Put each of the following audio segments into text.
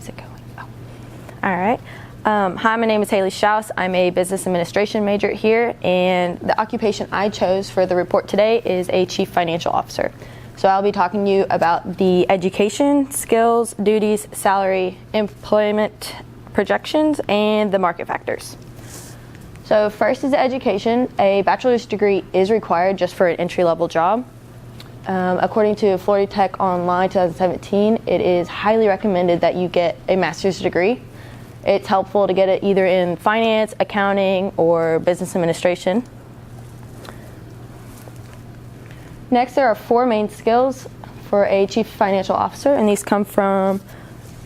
Is it going? Oh. All right. Hi, my name is Shouse. I'm a business administration major here, and the occupation I chose for the report today is a chief financial officer. So I'll be talking to you about the education, skills, duties, salary, employment projections, and the market factors. So first is the education. A bachelor's degree is required just for an entry-level job. According to Florida Tech Online 2017, it is highly recommended that you get a master's degree. It's helpful to get it either in finance, accounting, or business administration. Next, there are 4 main skills for a chief financial officer, and these come from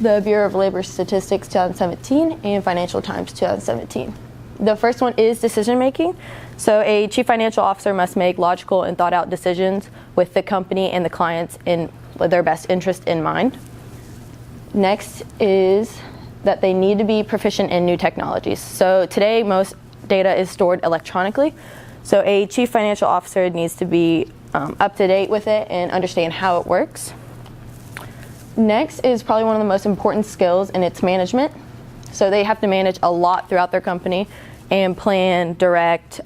the Bureau of Labor Statistics 2017 and Financial Times 2017. The first one is decision making. So a chief financial officer must make logical and thought out decisions with the company and the clients in their best interest in mind. Next is that they need to be proficient in new technologies. So today most data is stored electronically. So a chief financial officer needs to be up to date with it and understand how it works. Next is probably one of the most important skills, and it's management. So they have to manage a lot throughout their company and plan, direct,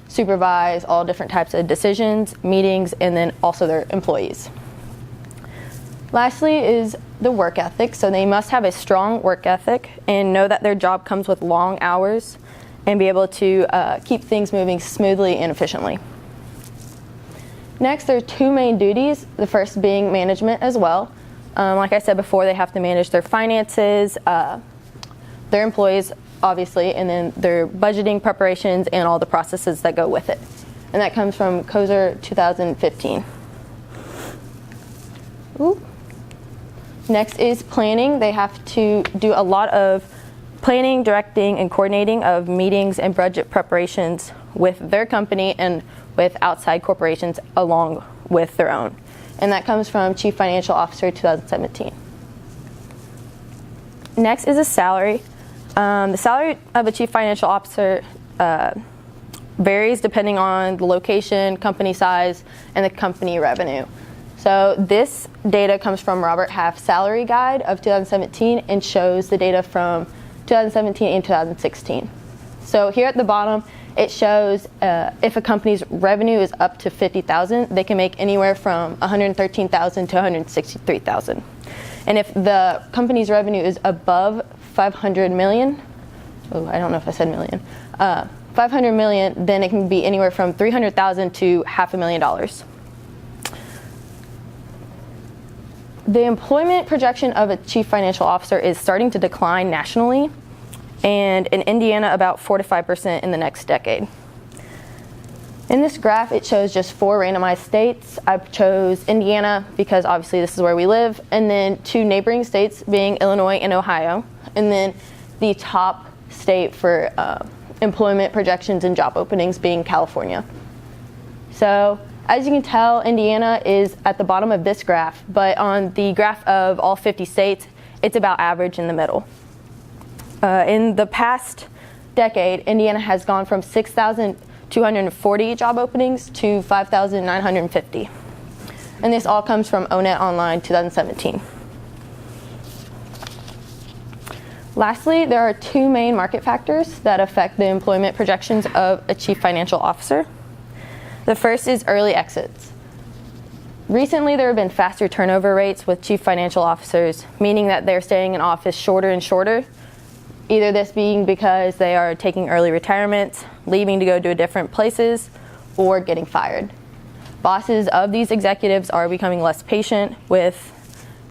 supervise all different types of decisions, meetings, and then also their employees. Lastly is the work ethic. So they must have a strong work ethic and know that their job comes with long hours and be able to keep things moving smoothly and efficiently. Next, there are 2 main duties, the first being management as well. Like I said before, they have to manage their finances, their employees, obviously, and then their budgeting preparations and all the processes that go with it. And that comes from COSER 2015. Ooh. Next is planning. They have to do a lot of planning, directing, and coordinating of meetings and budget preparations with their company and with outside corporations along with their own. And that comes from Chief Financial Officer 2017. Next is a salary. The salary of a Chief Financial Officer varies depending on the location, company size, and the company revenue. So this data comes from Robert Half's Salary Guide of 2017 and shows the data from 2017 and 2016. So here at the bottom, it shows if a company's revenue is up to $50,000, they can make anywhere from $113,000 to $163,000. And if the company's revenue is above 500 million, I don't know if I said million, 500 million, then it can be anywhere from $300,000 to $500,000. The employment projection of a chief financial officer is starting to decline nationally, and in Indiana about 4 to 5% in the next decade. In this graph, it shows just 4 randomized states. I chose Indiana because obviously this is where we live, and then 2 neighboring states being Illinois and Ohio, and then the top state for employment projections and job openings being California. So as you can tell, Indiana is at the bottom of this graph, but on the graph of all 50 states, it's about average in the middle. In the past decade, Indiana has gone from 6,240 job openings to 5,950. And this all comes from ONET Online 2017. Lastly, there are 2 main market factors that affect the employment projections of a chief financial officer. The first is early exits. Recently, there have been faster turnover rates with chief financial officers, meaning that they're staying in office shorter and shorter, either this being because they are taking early retirements, leaving to go to different places, or getting fired. Bosses of these executives are becoming less patient with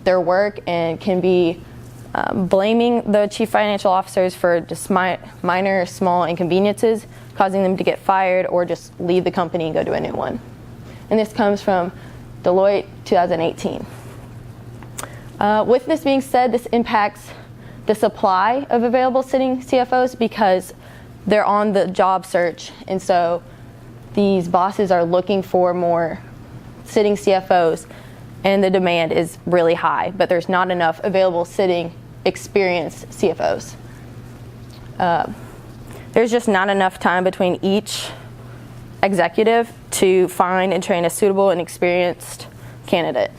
their work and can be blaming the chief financial officers for just minor, small inconveniences, causing them to get fired or just leave the company and go to a new one. And this comes from Deloitte 2018. With this being said, this impacts the supply of available sitting CFOs because they're on the job search, and so these bosses are looking for more sitting CFOs, and the demand is really high, but there's not enough available sitting experienced CFOs. There's just not enough time between each executive to find and train a suitable and experienced candidate.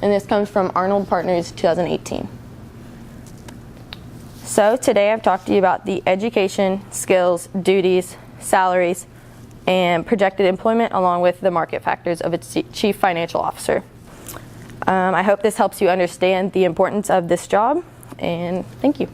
And this comes from Arnold Partners 2018. So today I've talked to you about the education, skills, duties, salaries, and projected employment, along with the market factors of a chief financial officer. I hope this helps you understand the importance of this job, and thank you.